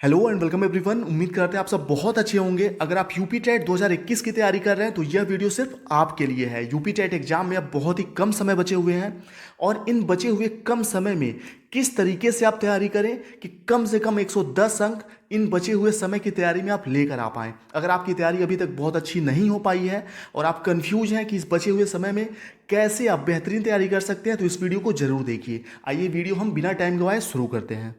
Hello and welcome everyone. उम्मीद करते हैं आप सब बहुत अच्छे होंगे। अगर आप यूपी टेट 2021 की तैयारी कर रहे हैं तो यह वीडियो सिर्फ आपके लिए है। यूपी टेट एग्जाम में अब बहुत ही कम समय बचे हुए हैं और इन बचे हुए कम समय में किस तरीके से आप तैयारी करें कि कम से कम 110 अंक इन बचे हुए समय की तैयारी में आप लेकर आ पाएँ। अगर आपकी तैयारी अभी तक बहुत अच्छी नहीं हो पाई है और आप कंफ्यूज हैं कि इस बचे हुए समय में कैसे आप बेहतरीन तैयारी कर सकते हैं तो इस वीडियो को जरूर देखिए। आइए वीडियो हम बिना टाइम गवाए शुरू करते हैं।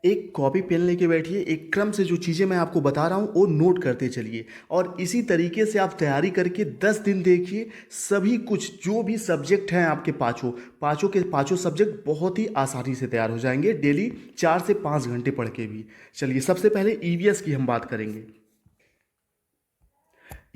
एक कॉपी पेन लेके बैठिए, एक क्रम से जो चीज़ें मैं आपको बता रहा हूँ वो नोट करते चलिए और इसी तरीके से आप तैयारी करके 10 दिन देखिए। सभी कुछ जो भी सब्जेक्ट हैं आपके पाँचों पाँचों के पाँचों सब्जेक्ट बहुत ही आसानी से तैयार हो जाएंगे, डेली 4 से 5 घंटे पढ़ के भी। चलिए सबसे पहले ईवीएस की हम बात करेंगे।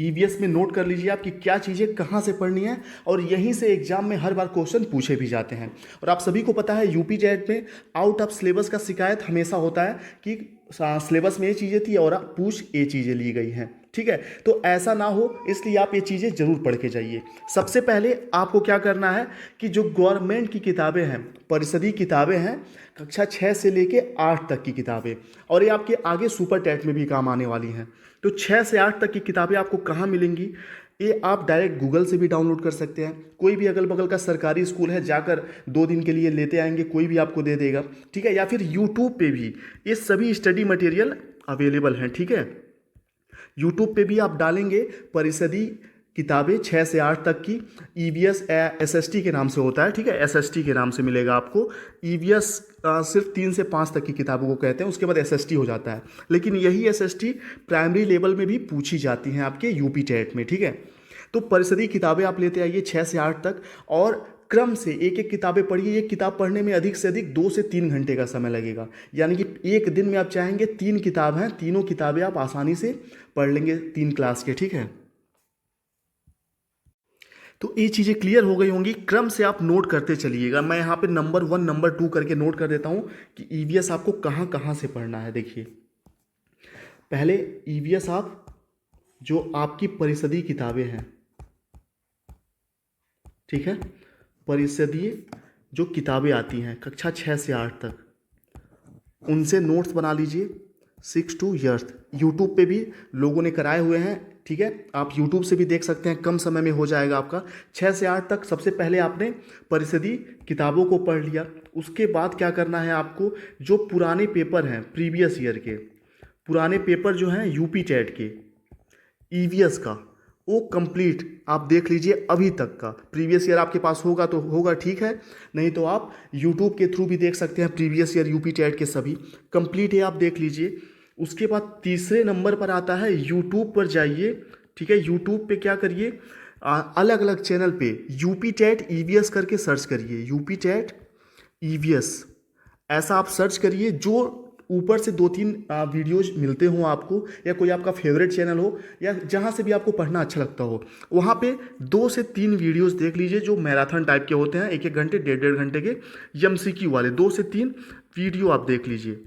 ईवीएस में नोट कर लीजिए आपकी क्या चीज़ें कहाँ से पढ़नी है और यहीं से एग्जाम में हर बार क्वेश्चन पूछे भी जाते हैं। और आप सभी को पता है यूपी टेट में आउट ऑफ सिलेबस का शिकायत हमेशा होता है कि सिलेबस में ये चीज़ें थी और पूछ ये चीज़ें ली गई हैं। ठीक है, तो ऐसा ना हो इसलिए आप ये चीज़ें ज़रूर पढ़ के जाइए। सबसे पहले आपको क्या करना है कि जो गवर्नमेंट की किताबें हैं, परिषदीय किताबें हैं, कक्षा 6 से लेके 8 तक की किताबें, और ये आपके आगे सुपर टेट में भी काम आने वाली हैं। तो 6 से 8 तक की किताबें आपको कहाँ मिलेंगी? ये आप डायरेक्ट गूगल से भी डाउनलोड कर सकते हैं। कोई भी अगल बगल का सरकारी स्कूल है, जाकर 2 दिन के लिए लेते आएंगे, कोई भी आपको दे देगा। ठीक है, या फिर यूट्यूब पे भी ये सभी स्टडी मटेरियल अवेलेबल हैं। ठीक है, यूट्यूब पे भी आप डालेंगे परिषदी किताबें 6 से 8 तक की, ईवीएस एसएसटी के नाम से होता है। ठीक है, एसएसटी के नाम से मिलेगा आपको। ईवीएस सिर्फ 3 से 5 तक की किताबों को कहते हैं, उसके बाद एसएसटी हो जाता है। लेकिन यही एसएसटी प्राइमरी लेवल में भी पूछी जाती हैं आपके यूपी टेट में। ठीक है, तो परिषदीय किताबें आप लेते आइए 6 से 8 तक और क्रम से एक एक किताबें पढ़िए। एक किताब पढ़ने में अधिक से अधिक 2 से 3 घंटे का समय लगेगा, यानी कि एक दिन में आप चाहेंगे 3 किताब हैं, तीनों किताबें आप आसानी से पढ़ लेंगे 3 क्लास के। ठीक है, तो ये चीज़ें क्लियर हो गई होंगी। क्रम से आप नोट करते चलिएगा। मैं यहाँ पे नंबर 1 नंबर 2 करके नोट कर देता हूँ कि ईवीएस आपको कहाँ कहाँ से पढ़ना है। देखिए, पहले ईवीएस आप जो आपकी परिषदीय किताबें हैं, ठीक है, परिषदीय जो किताबें आती हैं कक्षा 6 से 8 तक, उनसे नोट्स बना लीजिए। 6 टू ईयर्थ यूट्यूब पे भी लोगों ने कराए हुए हैं। ठीक है, आप यूट्यूब से भी देख सकते हैं, कम समय में हो जाएगा आपका। 6 से 8 तक सबसे पहले आपने परिषदीय किताबों को पढ़ लिया। उसके बाद क्या करना है आपको, जो पुराने पेपर हैं प्रीवियस ईयर के, पुराने पेपर जो हैं यूपी टेट के ईवीएस का, वो कंप्लीट आप देख लीजिए। अभी तक का प्रीवियस ईयर आपके पास होगा तो होगा, ठीक है, नहीं तो आप यूट्यूब के थ्रू भी देख सकते हैं। प्रीवियस ईयर यूपी टेट के सभी कंप्लीट है, आप देख लीजिए। उसके बाद तीसरे नंबर पर आता है यूट्यूब पर जाइए। ठीक है, यूट्यूब पे क्या करिए, अलग अलग चैनल पे यूपी टेट ईवीएस करके सर्च करिए। यूपी टेट ईवीएस ऐसा आप सर्च करिए, जो ऊपर से 2-3 वीडियोज मिलते हों आपको, या कोई आपका फेवरेट चैनल हो या जहाँ से भी आपको पढ़ना अच्छा लगता हो, वहाँ पे 2 से 3 वीडियोज देख लीजिए जो मैराथन टाइप के होते हैं, 1-1 घंटे 1.5 घंटे के एमसीक्यू वाले। 2 से 3 वीडियो आप देख लीजिए।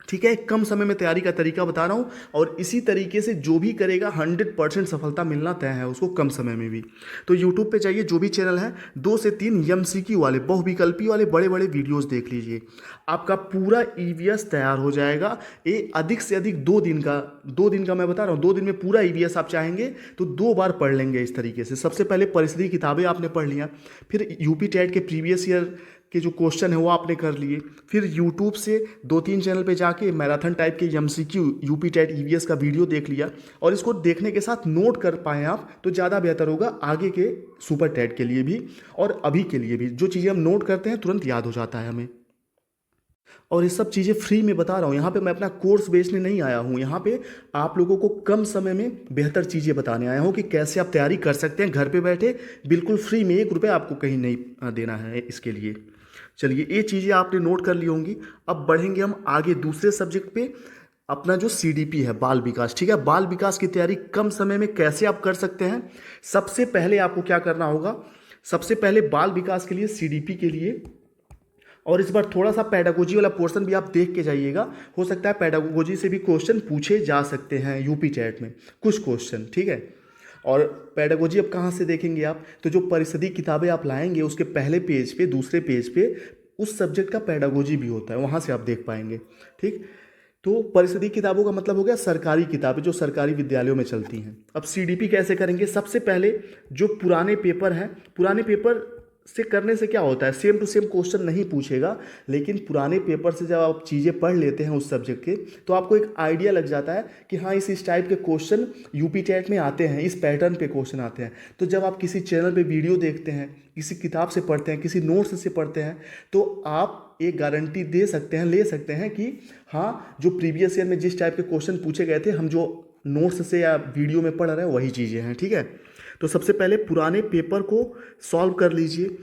ठीक है, कम समय में तैयारी का तरीका बता रहा हूँ और इसी तरीके से जो भी करेगा 100% सफलता मिलना तय है उसको, कम समय में भी। तो यूट्यूब पे जाइए, जो भी चैनल है 2 से 3 एमसीक्यू वाले, बहुविकल्पी वाले बड़े बड़े वीडियोस देख लीजिए। आपका पूरा ईवीएस तैयार हो जाएगा। ये अधिक से अधिक 2 दिन का मैं बता रहा हूँ, 2 दिन में पूरा ईवीएस आप चाहेंगे तो 2 बार पढ़ लेंगे इस तरीके से। सबसे पहले परिषदीय किताबें आपने पढ़ लिया, फिर यूपी टेट के प्रीवियस ईयर के जो क्वेश्चन है वो आपने कर लिए, फिर यूट्यूब से 2-3 चैनल पे जाके मैराथन टाइप के एमसीक्यू यूपी टेट ईवीएस का वीडियो देख लिया, और इसको देखने के साथ नोट कर पाएँ आप तो ज़्यादा बेहतर होगा आगे के सुपर टेट के लिए भी और अभी के लिए भी। जो चीज़ें हम नोट करते हैं तुरंत याद हो जाता है हमें, और ये सब चीज़ें फ्री में बता रहा हूँ। यहाँ पे मैं अपना कोर्स बेचने नहीं आया हूँ, यहाँ पे आप लोगों को कम समय में बेहतर चीज़ें बताने आया हूँ कि कैसे आप तैयारी कर सकते हैं घर पे बैठे, बिल्कुल फ्री में। 1 रुपये आपको कहीं नहीं देना है इसके लिए। चलिए, ये चीज़ें आपने नोट कर ली होंगी। अब बढ़ेंगे हम आगे दूसरे सब्जेक्ट पे, अपना जो सीडीपी है, बाल विकास। ठीक है, बाल विकास की तैयारी कम समय में कैसे आप कर सकते हैं। सबसे पहले आपको क्या करना होगा, सबसे पहले बाल विकास के लिए, सीडीपी के लिए, और इस बार थोड़ा सा पैडागोजी वाला पोर्शन भी आप देख के जाइएगा। हो सकता है पैडागोजी से भी क्वेश्चन पूछे जा सकते हैं यूपी टेट में, कुछ क्वेश्चन। ठीक है, और पैडागोजी अब कहाँ से देखेंगे आप, तो जो परिषदीय किताबें आप लाएंगे उसके पहले पेज पे, दूसरे पेज पे उस सब्जेक्ट का पैडागोजी भी होता है, वहाँ से आप देख पाएंगे। ठीक, तो परिषदीय किताबों का मतलब हो गया सरकारी किताबें जो सरकारी विद्यालयों में चलती हैं। अब सीडीपी कैसे करेंगे? सबसे पहले जो पुराने पेपर हैं, पुराने पेपर से करने से क्या होता है, सेम टू सेम क्वेश्चन नहीं पूछेगा, लेकिन पुराने पेपर से जब आप चीज़ें पढ़ लेते हैं उस सब्जेक्ट के, तो आपको एक आइडिया लग जाता है कि हाँ इस टाइप के क्वेश्चन यूपी टेट में आते हैं, इस पैटर्न पे क्वेश्चन आते हैं। तो जब आप किसी चैनल पे वीडियो देखते हैं, किसी किताब से पढ़ते हैं, किसी नोट्स से पढ़ते हैं, तो आप एक गारंटी दे सकते हैं, ले सकते हैं कि हाँ जो प्रीवियस ईयर में जिस टाइप के क्वेश्चन पूछे गए थे, हम जो नोट्स से या वीडियो में पढ़ रहे हैं वही चीज़ें हैं। ठीक है, तो सबसे पहले पुराने पेपर को सॉल्व कर लीजिए।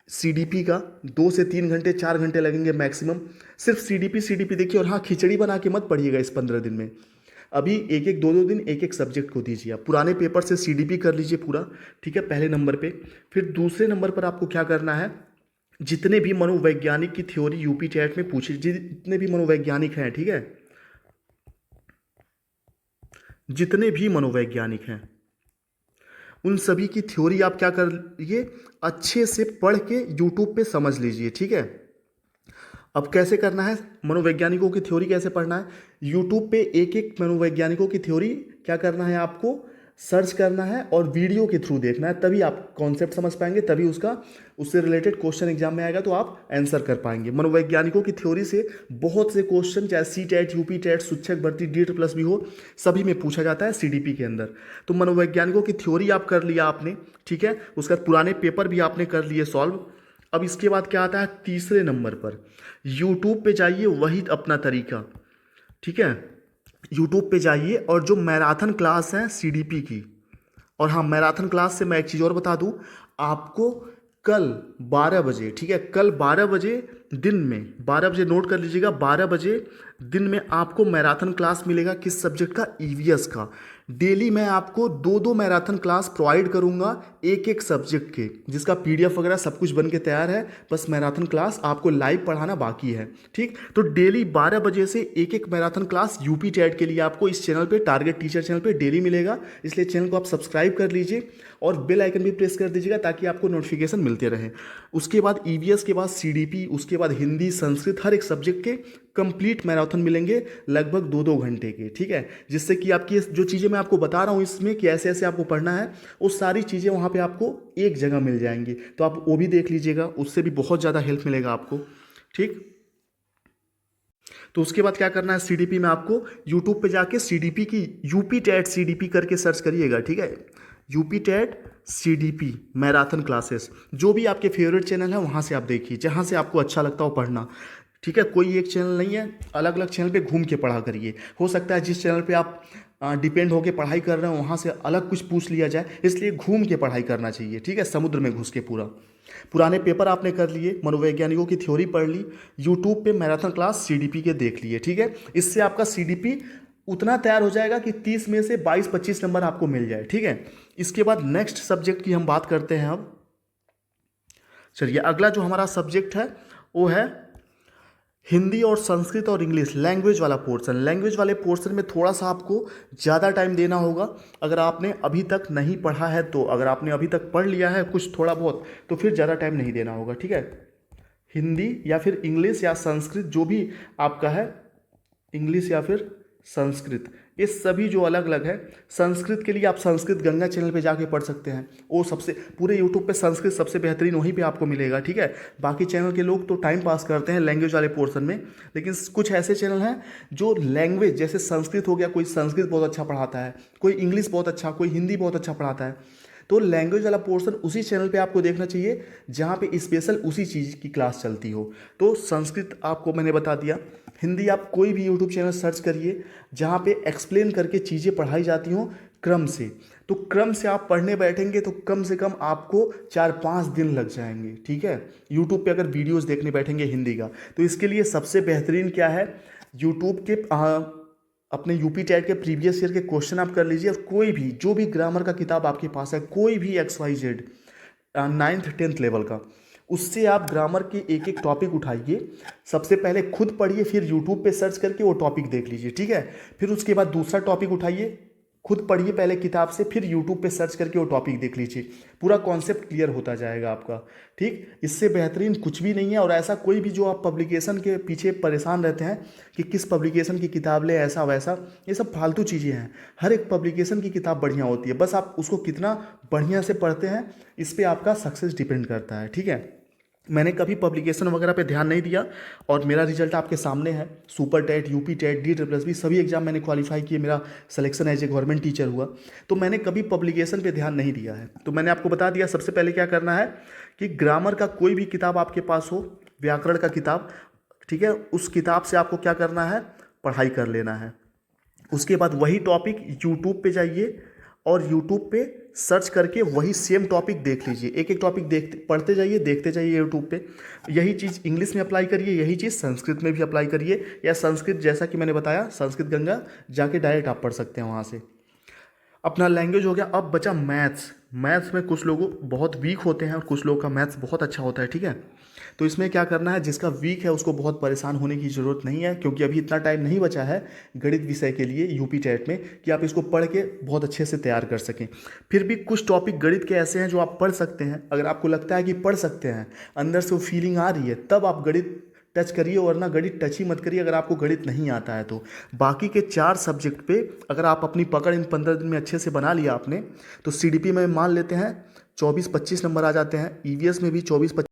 सीडीपी का 2 से 3 घंटे 4 घंटे लगेंगे मैक्सिमम, सिर्फ सीडीपी देखिए। और हाँ, खिचड़ी बना के मत पढ़िएगा इस 15 दिन में, अभी एक एक 2-2 दिन एक एक सब्जेक्ट को दीजिए। आप पुराने पेपर से सीडीपी कर लीजिए पूरा, ठीक है, पहले नंबर पे। फिर दूसरे नंबर पर आपको क्या करना है, जितने भी मनोवैज्ञानिक की थ्योरी यूपी टेट में पूछी, जितने भी मनोवैज्ञानिक हैं, ठीक है, जितने भी मनोवैज्ञानिक हैं उन सभी की थ्योरी आप क्या करिए, अच्छे से पढ़ के यूट्यूब पे समझ लीजिए। ठीक है, अब कैसे करना है, मनोवैज्ञानिकों की थ्योरी कैसे पढ़ना है, यूट्यूब पे एक एक मनोवैज्ञानिकों की थ्योरी क्या करना है, आपको सर्च करना है और वीडियो के थ्रू देखना है, तभी आप कॉन्सेप्ट समझ पाएंगे, तभी उससे रिलेटेड क्वेश्चन एग्जाम में आएगा तो आप आंसर कर पाएंगे। मनोवैज्ञानिकों की थ्योरी से बहुत से क्वेश्चन, चाहे सी टेट, यूपी टेट, शिक्षक भर्ती, DET+ भी हो, सभी में पूछा जाता है सीडीपी के अंदर। तो मनोवैज्ञानिकों की थ्योरी आप कर लिया आपने, ठीक है, उसका पुराने पेपर भी आपने कर लिए सॉल्व। अब इसके बाद क्या आता है, तीसरे नंबर पर यूट्यूब पे जाइए, वही अपना तरीका, ठीक है, यूट्यूब पे जाइए और जो मैराथन क्लास है सीडीपी की, और हाँ मैराथन क्लास से मैं एक चीज़ और बता दूं, आपको कल 12 बजे, ठीक है, कल 12 बजे दिन में, 12 बजे नोट कर लीजिएगा, 12 बजे दिन में आपको मैराथन क्लास मिलेगा। किस सब्जेक्ट का, ईवीएस का। डेली मैं आपको 2-2 मैराथन क्लास प्रोवाइड करूंगा एक एक सब्जेक्ट के, जिसका पीडीएफ वगैरह सब कुछ बन के तैयार है, बस मैराथन क्लास आपको लाइव पढ़ाना बाकी है। ठीक, तो डेली 12 बजे से एक एक मैराथन क्लास यूपी टेट के लिए आपको इस चैनल पे, टारगेट टीचर चैनल पे डेली मिलेगा। इसलिए चैनल को आप सब्सक्राइब कर लीजिए और बेल आइकन भी प्रेस कर दीजिएगा ताकि आपको नोटिफिकेशन मिलते रहे। उसके बाद ईवीएस के बाद सीडीपी, उसके बाद हिंदी, संस्कृत, हर एक सब्जेक्ट के कंप्लीट मैराथन मिलेंगे लगभग 2-2 घंटे के। ठीक है, जिससे कि आपकी जो चीज़ें मैं आपको बता रहा हूँ इसमें कि ऐसे ऐसे आपको पढ़ना है, वो सारी चीज़ें वहाँ पे आपको एक जगह मिल जाएंगी। तो आप वो भी देख लीजिएगा, उससे भी बहुत ज़्यादा हेल्प मिलेगा आपको। ठीक, तो उसके बाद क्या करना है, सीडीपी में आपको यूट्यूब पे जाके सीडीपी की, यूपी टेट सीडीपी करके सर्च करिएगा। ठीक है, UP TET CDP marathon classes, जो भी आपके फेवरेट चैनल है वहाँ से आप देखिए, जहाँ से आपको अच्छा लगता हो पढ़ना। ठीक है, कोई एक चैनल नहीं है, अलग अलग चैनल पे घूम के पढ़ा करिए। हो सकता है जिस चैनल पे आप डिपेंड होके पढ़ाई कर रहे हो वहाँ से अलग कुछ पूछ लिया जाए, इसलिए घूम के पढ़ाई करना चाहिए। ठीक है, समुद्र में घुस के पूरा। पुराने पेपर आपने कर लिए, मनोवैज्ञानिकों की थ्योरी पढ़ ली, यूट्यूब पे मैराथन क्लास सीडीपी के देख लिए। ठीक है, इससे आपका सीडीपी उतना तैयार हो जाएगा कि 30 में से 22-25 नंबर आपको मिल जाए। ठीक है, इसके बाद नेक्स्ट सब्जेक्ट की हम बात करते हैं। अब चलिए, अगला जो हमारा सब्जेक्ट है वो है हिंदी और संस्कृत और इंग्लिश, लैंग्वेज वाला पोर्शन। लैंग्वेज वाले पोर्शन में थोड़ा सा आपको ज़्यादा टाइम देना होगा। अगर आपने अभी तक नहीं पढ़ा है तो, अगर आपने अभी तक पढ़ लिया है कुछ थोड़ा बहुत, तो फिर ज़्यादा टाइम नहीं देना होगा। ठीक है, हिंदी या फिर इंग्लिश या संस्कृत, जो भी आपका है, इंग्लिश या फिर संस्कृत, ये सभी जो अलग अलग है। संस्कृत के लिए आप संस्कृत गंगा चैनल पे जाके पढ़ सकते हैं, वो सबसे, पूरे यूट्यूब पे संस्कृत सबसे बेहतरीन वहीं पे आपको मिलेगा। ठीक है, बाकी चैनल के लोग तो टाइम पास करते हैं लैंग्वेज वाले पोर्शन में, लेकिन कुछ ऐसे चैनल हैं जो लैंग्वेज, जैसे संस्कृत हो गया, कोई संस्कृत बहुत अच्छा पढ़ाता है, कोई इंग्लिश बहुत अच्छा, कोई हिंदी बहुत अच्छा पढ़ाता है। तो लैंग्वेज वाला पोर्शन उसी चैनल पे आपको देखना चाहिए जहाँ पे स्पेशल उसी चीज़ की क्लास चलती हो। तो संस्कृत आपको मैंने बता दिया। हिंदी आप कोई भी यूट्यूब चैनल सर्च करिए जहाँ पे एक्सप्लेन करके चीज़ें पढ़ाई जाती हों क्रम से। तो क्रम से आप पढ़ने बैठेंगे तो कम से कम आपको 4-5 दिन लग जाएंगे। ठीक है, यूट्यूब पे अगर वीडियोस देखने बैठेंगे हिंदी का, तो इसके लिए सबसे बेहतरीन क्या है, यूट्यूब के अपने यूपी टेट के प्रीवियस ईयर के क्वेश्चन आप कर लीजिए, और कोई भी, जो भी ग्रामर का किताब आपके पास है, कोई भी XYZ 9th 10th लेवल का, उससे आप ग्रामर के एक एक टॉपिक उठाइए। सबसे पहले खुद पढ़िए, फिर यूट्यूब पे सर्च करके वो टॉपिक देख लीजिए। ठीक है, फिर उसके बाद दूसरा टॉपिक उठाइए, खुद पढ़िए पहले किताब से, फिर यूट्यूब पे सर्च करके वो टॉपिक देख लीजिए, पूरा कॉन्सेप्ट क्लियर होता जाएगा आपका। ठीक, इससे बेहतरीन कुछ भी नहीं है। और ऐसा कोई भी जो आप पब्लिकेशन के पीछे परेशान रहते हैं कि किस पब्लिकेशन की किताब ले, ऐसा वैसा, ये सब फालतू चीज़ें हैं। हर एक पब्लिकेशन की किताब बढ़िया होती है, बस आप उसको कितना बढ़िया से पढ़ते हैं इस पर आपका सक्सेस डिपेंड करता है। ठीक है, मैंने कभी पब्लिकेशन वगैरह पे ध्यान नहीं दिया और मेरा रिजल्ट आपके सामने है। Super TET, UP TET, DSSB सभी एग्जाम मैंने क्वालिफाई किए, मेरा selection as a government teacher हुआ। तो मैंने कभी पब्लिकेशन पे ध्यान नहीं दिया है। तो मैंने आपको बता दिया सबसे पहले क्या करना है कि ग्रामर का कोई भी किताब आपके पास हो, व्याकरण का किताब, ठीक है, उस किताब से आपको क्या करना है, पढ़ाई कर लेना है। उसके बाद वही टॉपिक यूट्यूब पे जाइए और यूट्यूब पे सर्च करके वही सेम टॉपिक देख लीजिए। एक एक टॉपिक देखते पढ़ते जाइए, देखते जाइए यूट्यूब पे। यही चीज़ इंग्लिश में अप्लाई करिए, यही चीज़ संस्कृत में भी अप्लाई करिए, या संस्कृत जैसा कि मैंने बताया संस्कृत गंगा जाके डायरेक्ट आप पढ़ सकते हैं वहाँ से। अपना लैंग्वेज हो गया। अब बचा मैथ्स। मैथ्स में कुछ लोग बहुत वीक होते हैं और कुछ लोगों का मैथ्स बहुत अच्छा होता है। ठीक है, तो इसमें क्या करना है, जिसका वीक है उसको बहुत परेशान होने की ज़रूरत नहीं है, क्योंकि अभी इतना टाइम नहीं बचा है गणित विषय के लिए यूपी टेट में कि आप इसको पढ़ के बहुत अच्छे से तैयार कर सकें। फिर भी कुछ टॉपिक गणित के ऐसे हैं जो आप पढ़ सकते हैं। अगर आपको लगता है कि पढ़ सकते हैं, अंदर से वो फीलिंग आ रही है, तब आप गणित टच करिए, वरना गणित टच ही मत करिए अगर आपको गणित नहीं आता है तो। बाकी के 4 सब्जेक्ट पे अगर आप अपनी पकड़ इन 15 दिन में अच्छे से बना लिया आपने, तो CDP में मान लेते हैं 24-25 नंबर आ जाते हैं, EVS में भी 24-25